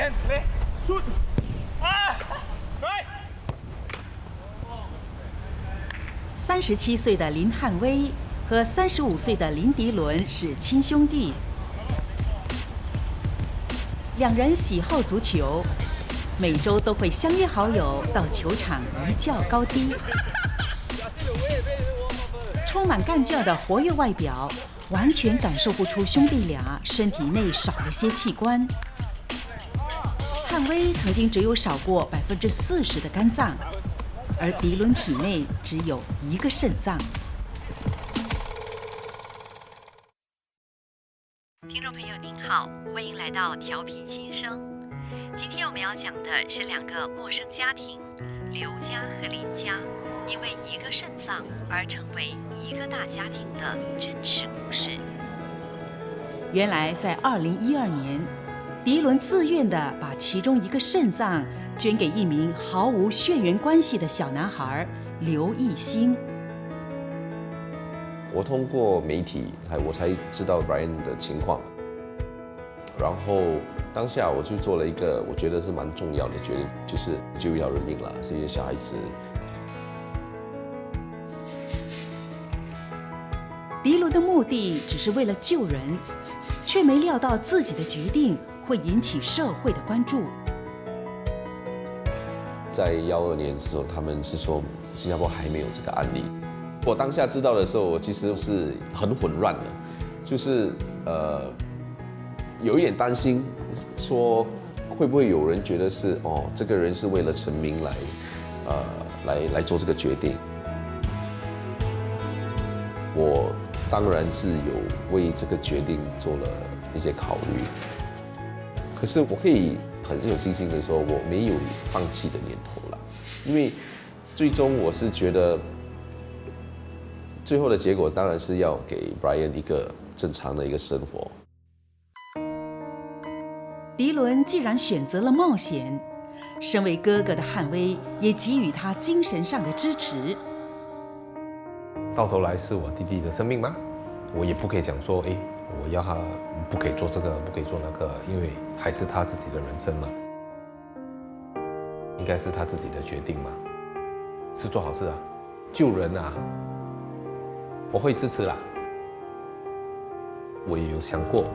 ，来，shoot，啊，来。37岁的林汉威和35岁的林迪伦是亲兄弟，两人喜好足球，每周都会相约好友到球场一较高低。充满干劲儿的活跃外表，完全感受不出兄弟俩身体内少了些器官。汉威曾经只有少过40%的肝脏，而迪伦体内只有1个肾脏。听众朋友您好，欢迎来到调频新声。今天我们要讲的是2个陌生家庭刘家和林家因为1个肾脏而成为1个大家庭的真实故事。原来在2012年，迪伦自愿地把其中1个肾脏捐给一名毫无血缘关系的小男孩刘义兴。我通过媒体，我才知道 Brian 的情况，然后当下我就做了一个我觉得是蛮重要的决定，就是救一条人命了，这些小孩子。迪伦的目的只是为了救人，却没料到自己的决定会引起社会的关注。在12年的时候，他们是说新加坡还没有这个案例。我当下知道的时候，我其实是很混乱的，就是有一点担心，说会不会有人觉得是这个人是为了成名来做这个决定。我当然是有为这个决定做了一些考虑，可是我可以很有信心的说，我没有放弃的念头了，因为最终我是觉得，最后的结果当然是要给 Brian 一个正常的一个生活。迪伦既然选择了冒险，身为哥哥的汉威也给予他精神上的支持。到头来是我弟弟的生命吗？我也不可以讲说，我要他不可以做这个，不可以做那个，因为还是他自己的人生嘛，应该是他自己的决定嘛，是做好事啊，救人啊，我会支持啦。我也有想过，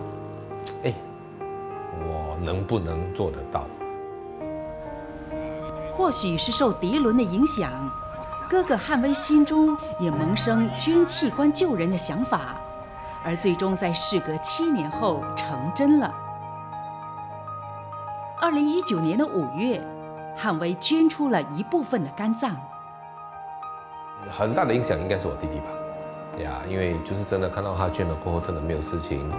我能不能做得到？或许是受迪伦的影响，哥哥汉威心中也萌生捐器官救人的想法，而最终在事隔7年后成真了。2019年的5月，汉威捐出了一部分的肝脏。很大的影响应该是我弟弟吧，呀，因为就是真的看到他捐了过后，真的没有事情。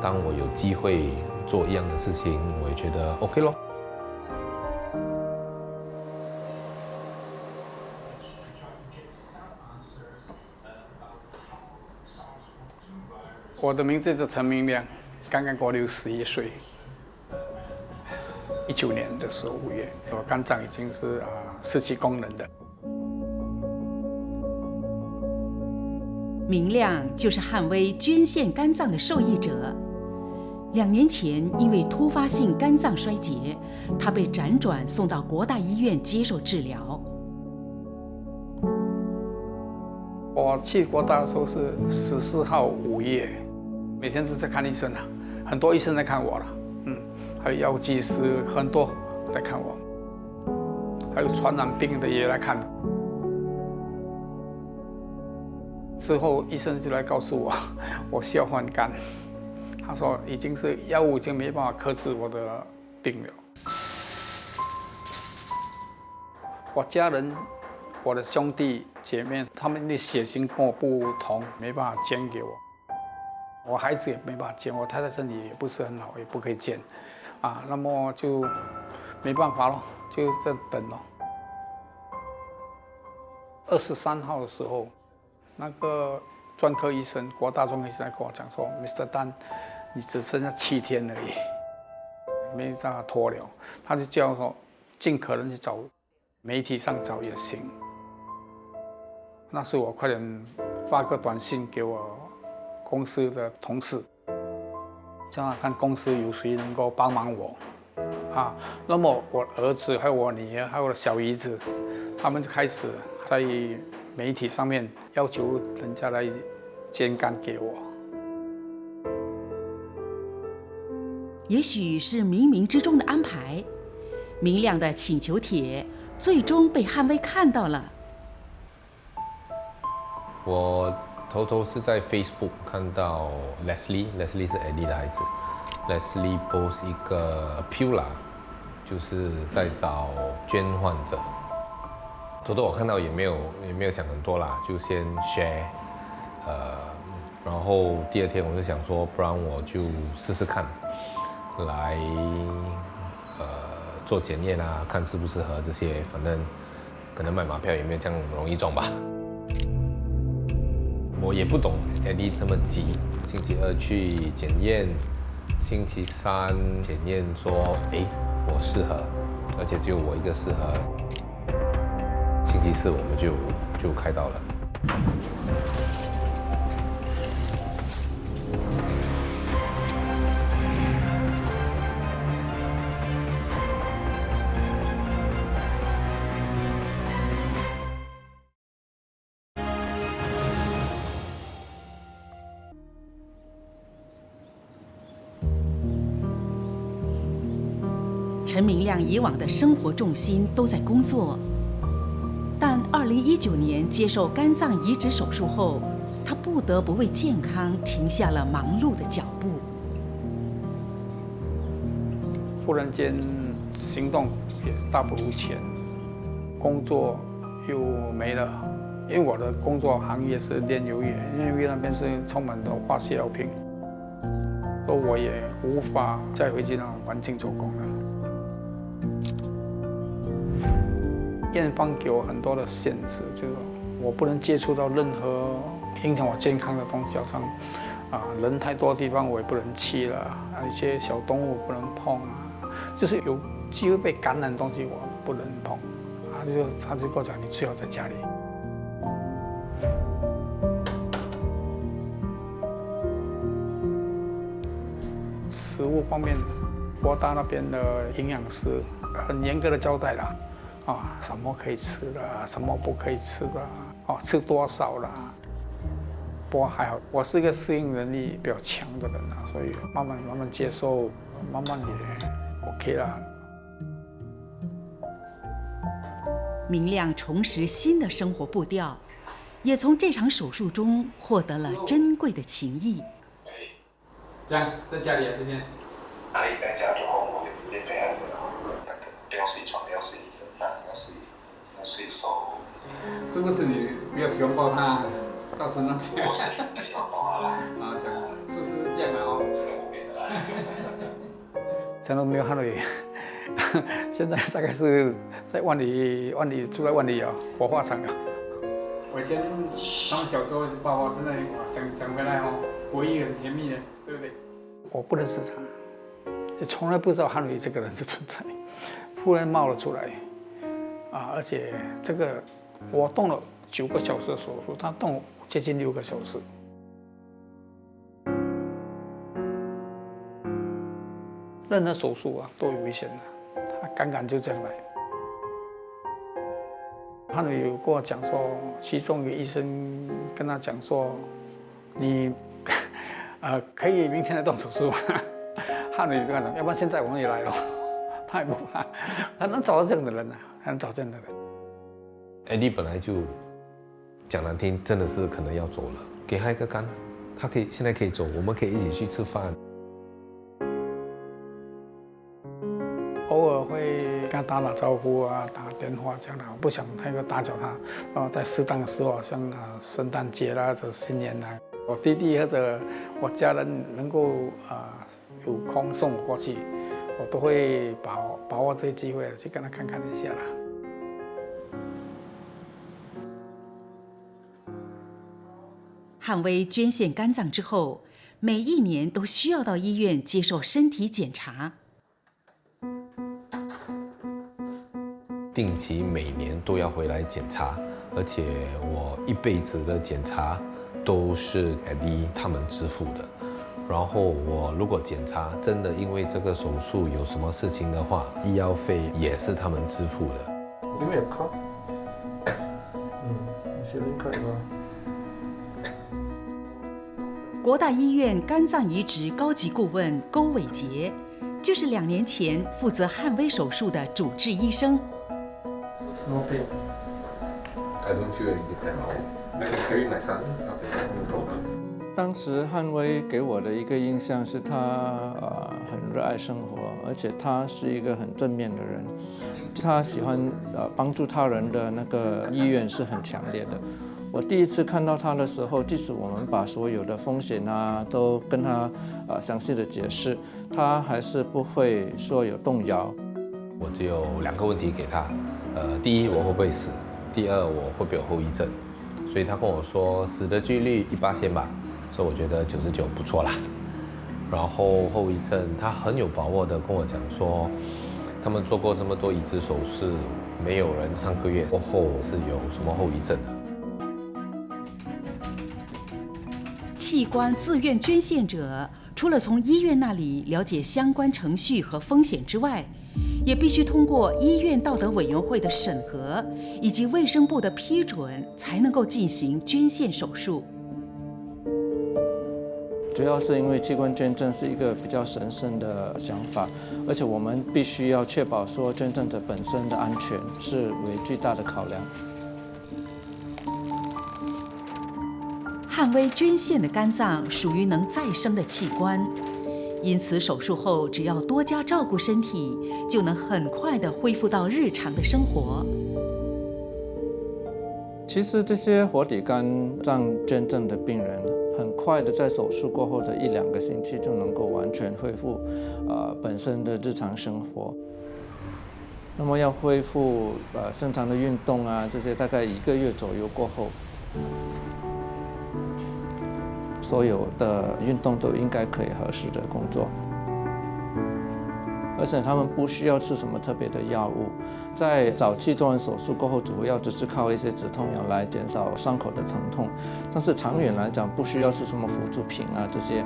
当我有机会做一样的事情，我也觉得 OK 咯。我的名字叫陈明亮，刚刚过61岁。19年的时候5月，我肝脏已经是失去功能的。明亮就是汉威捐献肝脏的受益者。2年前因为突发性肝脏衰竭，他被辗转送到国大医院接受治疗。我去国大的时候是14号午夜，每天都在看医生很多医生来看我了，还有药剂师很多来看我，还有传染病的也来看。之后医生就来告诉我，我需要换肝。他说药物已经没办法克制我的病了。我家人、我的兄弟姐妹，他们的血型跟我不同，没办法捐给我。我孩子也没办法捐，我太太身体也不是很好，也不可以捐，那么就没办法了，就在等了。23号的时候，那个专科医生，国大专科医生来跟我讲说 ，Mr. Dan， 你只剩下7天而已，没办法拖了。他就叫我说，尽可能去找媒体上找也行。那时我快点发个短信给我公司的同事，叫他看公司有谁能够帮忙我。啊。那么我儿子还有我女儿还有我的小姨子，他们就开始在媒体上面要求人家来捐肝给我。也许是冥冥之中的安排，明亮的请求帖最终被汉威看到了。我偷偷是在 Facebook 看到 Leslie 是 Eddie 的孩子 ，Leslie post 一个 appeal 啦，就是在找捐患者。偷偷我看到也没有想很多啦，就先 share，然后第二天我就想说，不然我就试试看，来做检验啊，看适不适合这些，反正可能买马票也没有这样容易中吧。我也不懂 Eddie 这么急，星期二去检验，星期三检验说，我适合，而且只有我一个适合。星期四我们就开刀了。陈明亮以往的生活重心都在工作，但2019年接受肝脏移植手术后，他不得不为健康停下了忙碌的脚步。忽然间行动也大不如前，工作又没了，因为我的工作行业是炼油业，炼油业那边是充满了化学药品，所以我也无法再回去那种环境做工了。院方给我很多的限制，就是我不能接触到任何影响我健康的东西，好像人太多的地方我也不能去了，一些小动物不能碰啊，就是有机会被感染的东西我不能碰。他就跟我讲，你最好在家里。食物方面，国大那边的营养师很严格的交代啦。什么可以吃的，什么不可以吃的，吃多少啦。不过还好，我是一个适应能力比较强的人啊，所以慢慢接受，慢慢也 OK 啦。明亮重拾新的生活步调，也从这场手术中获得了珍贵的情谊。这样在家里啊，今天。阿姨在家就我也是练陪孩子，不要睡床，不要睡你身上，要睡手。是不是你比较喜欢抱他，照身上去？我也是喜欢抱他啦。事实是这样的哦。这个我变的啦。真的没有汉语，现在大概是在万里住在万里火化场了。我以前他们小时候抱现在想回来回忆很甜蜜的，对不对？我不认识他，从来不知道汉语这个人的存在。忽然冒了出来，而且这个我动了9个小时的手术，他动接近6个小时。任何手术都有危险的，他刚就这样来。他们有跟我讲说，其中一个医生跟他讲说，你可以明天来动手术。汉语就跟他讲，要不然现在我们也来了。他也不怕，很难找到这样的人很难找这样的人。Eddie 本来就讲难听，真的是可能要走了，给他一个肝，他现在可以走，我们可以一起去吃饭。偶尔会跟他打招呼打电话这样的，我不想太过打搅他。在适当的时候，像圣诞节啦、这新年啦，我弟弟或者我家人能够有空送我过去。我都会把握这些机会去跟他看一下啦。汉威捐献肝脏之后，每1年都需要到医院接受身体检查。定期每年都要回来检查，而且我一辈子的检查都是 Eddie 他们支付的。然后我如果检查真的因为这个手术有什么事情的话，医药费也是他们支付的。有没有靠？有些人看吗？国大医院肝脏移植高级顾问勾伟杰，就是2年前负责汉威手术的主治医生。No pain. I don't feel anything at all. I can carry my son up and down, no problem. 当时汉威给我的一个印象是他很热爱生活，而且他是一个很正面的人。他喜欢帮助他人的那个意愿是很强烈的。我第一次看到他的时候，即使我们把所有的风险都跟他详细的解释，他还是不会说有动摇。我只有2个问题给他，第一我会不会死，第二我会不会有后遗症。所以他跟我说死的几率1%吧，所以我觉得99不错啦。然后后遗症，他很有把握的跟我讲说，他们做过这么多移植手术，没有人3个月过后是有什么后遗症的。器官自愿捐献者除了从医院那里了解相关程序和风险之外，也必须通过医院道德委员会的审核以及卫生部的批准，才能够进行捐献手术。主要是因为器官捐赠是一个比较神圣的想法，而且我们必须要确保说捐赠者本身的安全是为最大的考量。汉威捐献的肝脏属于能再生的器官，因此手术后只要多加照顾身体，就能很快地恢复到日常的生活。其实这些活体肝脏捐赠的病人，很快的在手术过后的1-2个星期就能够完全恢复本身的日常生活。那么要恢复正常的运动这些大概1个月左右过后，所有的运动都应该可以合适的工作，而且他们不需要吃什么特别的药物。在早期做完手术过后，主要只是靠一些止痛药来减少伤口的疼痛，但是长远来讲，不需要吃什么辅助品这些。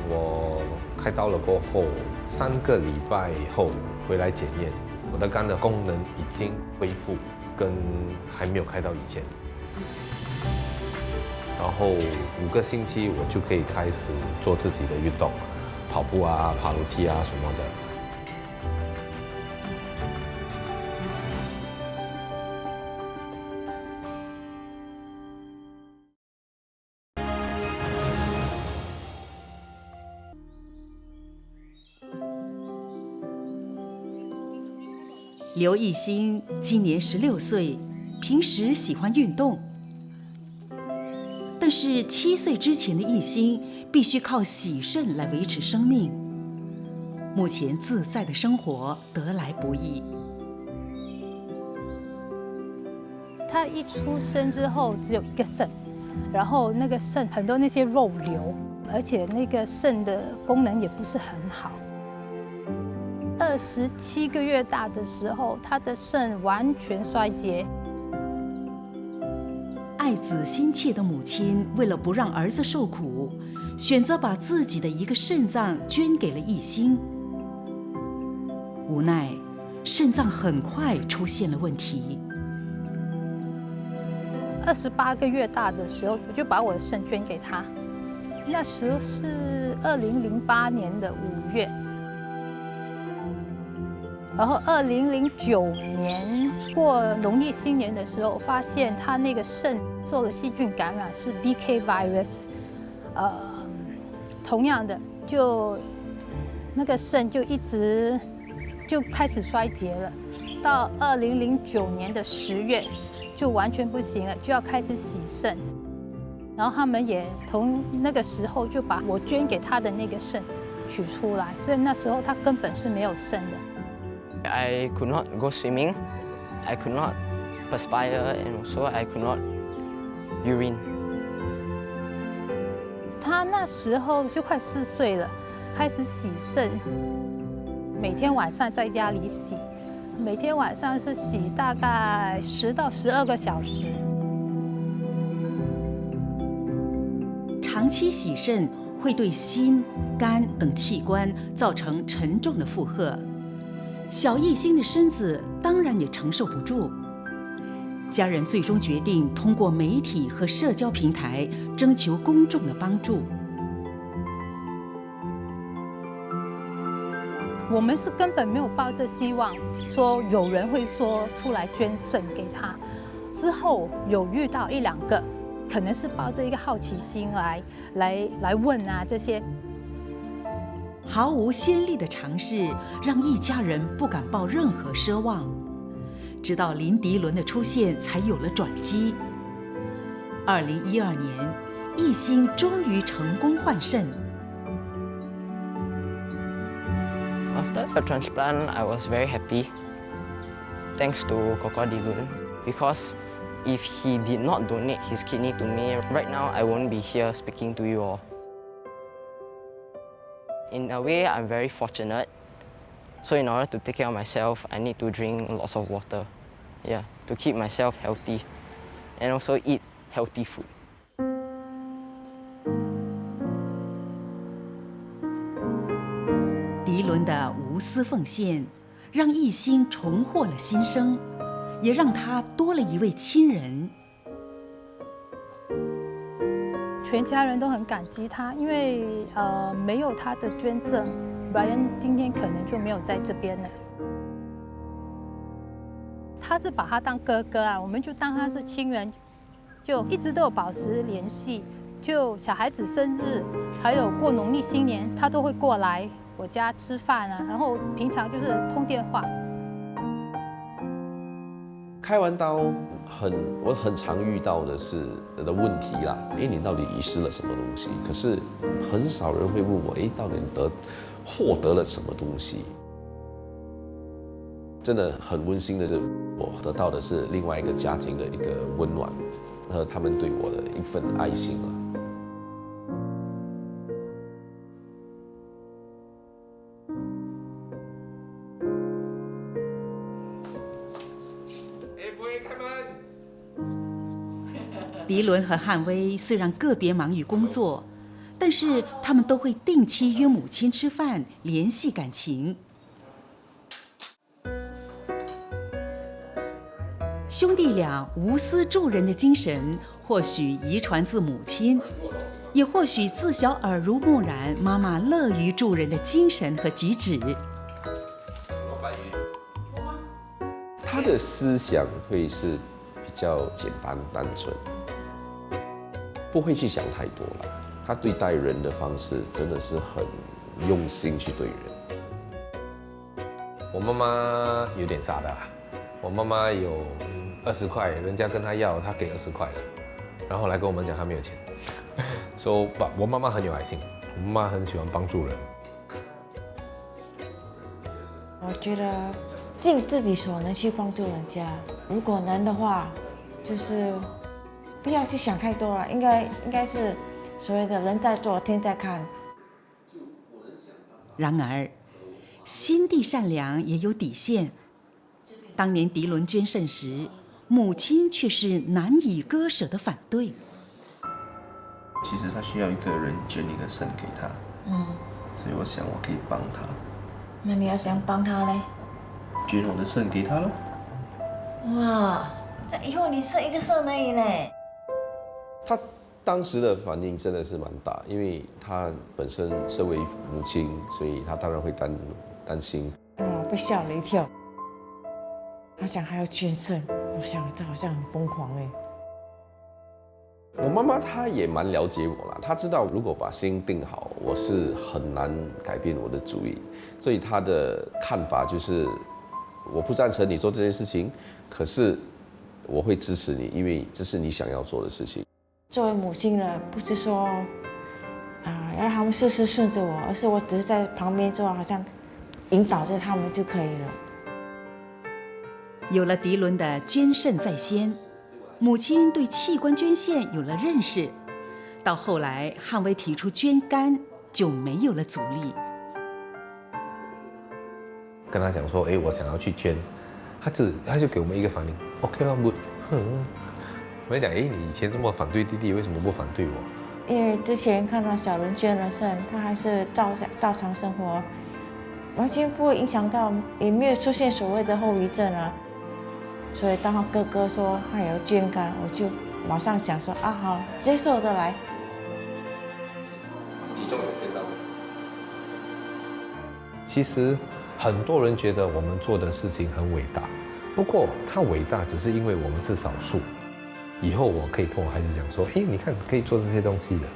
我开刀了过后3个礼拜后回来检验，我的肝的功能已经恢复，跟还没有开刀以前。然后5个星期我就可以开始做自己的运动，跑步爬楼梯什么的。刘义兴今年16岁，平时喜欢运动。但是7岁之前的义兴必须靠洗肾来维持生命，目前自在的生活得来不易。他一出生之后只有1个肾，然后那个肾很多那些肉瘤，而且那个肾的功能也不是很好。27个月大的时候，他的肾完全衰竭。爱子心切的母亲为了不让儿子受苦，选择把自己的1个肾脏捐给了义兴。无奈，肾脏很快出现了问题。28个月大的时候，我就把我的肾捐给他。那时候是2008年的5月，然后2009年过农历新年的时候，发现他那个肾受了细菌感染，是 BK virus， 同样的就那个肾就一直就开始衰竭了，到2009年的10月就完全不行了，就要开始洗肾，然后他们也从那个时候就把我捐给他的那个肾取出来，所以那时候他根本是没有肾的。I could not go swimming, I could not perspire, and also I could not urine. 他那时候就快4岁了，开始洗肾，每天晚上在家里洗，每天晚上是洗大概10到12个小时。长长期洗肾会对心、肝等器官造成沉重的负荷，小艺兴的身子当然也承受不住。家人最终决定通过媒体和社交平台征求公众的帮助。我们是根本没有抱着希望，说有人会说出来捐肾给他。之后有遇到1、2个，可能是抱着一个好奇心来问啊这些。毫无先例的尝试，让一家人不敢抱任何奢望。直到林迪伦的出现，才有了转机。2012年，艺兴终于成功换肾。After the transplant, I was very happy, thanks to Koko Dilun, because if he did not donate his kidney to me, right now I won't be here speaking to you all. In a way, I'm very fortunate. So in order to take care of myself, I need to drink lots of water, yeah, to keep myself healthy, and also eat healthy food. 迪伦的无私奉献，让艺兴重获了新生，也让他多了一位亲人。全家人都很感激他，因为没有他的捐赠，Brian 今天可能就没有在这边了。他是把他当哥哥啊，我们就当他是亲人，就一直都有保持联系。就小孩子生日，还有过农历新年，他都会过来我家吃饭啊，然后平常就是通电话。开完刀我很常遇到的问题啦，你到底遗失了什么东西？可是很少人会问我，到底获得了什么东西？真的很温馨的是，我得到的是另外一个家庭的一个温暖和他们对我的一份爱心了。迪伦和汉威虽然个别忙于工作，但是他们都会定期约母亲吃饭，联系感情。兄弟俩无私助人的精神，或许遗传自母亲，也或许自小耳濡目染妈妈乐于助人的精神和举止。他的思想会是比较简单单纯，不会去想太多了。他对待人的方式真的是很用心去对人。我妈妈有点傻的啦，我妈妈有20块，人家跟她要，她给20块了，然后来跟我们讲她没有钱。So， 我妈妈很有爱心，我妈妈很喜欢帮助人。我觉得尽自己所能去帮助人家，如果能的话，就是不要去想太多了，应该是所谓的人在做，天在看。然而，心地善良也有底线。当年迪伦捐肾时，母亲却是难以割舍的反对。其实他需要一个人捐一个肾给他，所以我想我可以帮他。那你要怎样帮他呢？捐我的肾给他咯。哇，这以后你剩一个肾而已呢。他当时的反应真的是蛮大，因为他本身身为母亲，所以他当然会担心。被吓了一跳。他想还要捐肾，我想这好像很疯狂哎。我妈妈她也蛮了解我啦，她知道如果把心定好，我是很难改变我的主意，所以她的看法就是，我不赞成你做这件事情，可是我会支持你，因为这是你想要做的事情。作为母亲呢，不是说要他们事事顺着我，而是我只是在旁边做，好像引导着他们就可以了。有了迪伦的捐肾在先，母亲对器官捐献有了认识，到后来汉威提出捐肝，就没有了阻力。跟他讲说，我想要去捐，他就给我们一个反应 ，OK 了，不，我们讲，你以前这么反对弟弟，为什么不反对我？因为之前看到小伦捐了肾，他还是照常生活，完全不会影响到，也没有出现所谓的后遗症啊。所以当哥哥说他也要捐肝，我就马上想说啊好，接受的来。体重有变大吗？其实很多人觉得我们做的事情很伟大，不过它伟大只是因为我们是少数。以后我可以跟我孩子讲说，你看可以做这些东西的，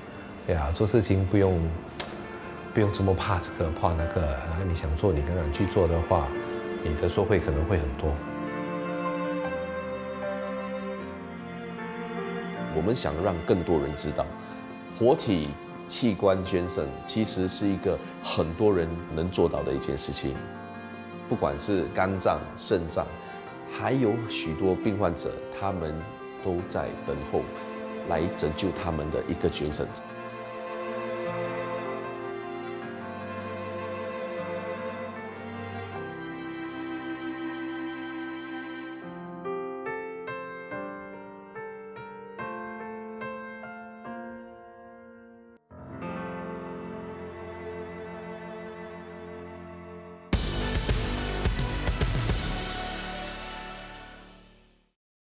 对啊，做事情不用这么怕这个怕那个，你想做你敢敢去做的话，你的收获可能会很多。我们想让更多人知道，活体器官捐肾其实是一个很多人能做到的一件事情。不管是肝脏、肾脏，还有许多病患者，他们都在等候来拯救他们的一个捐肾者。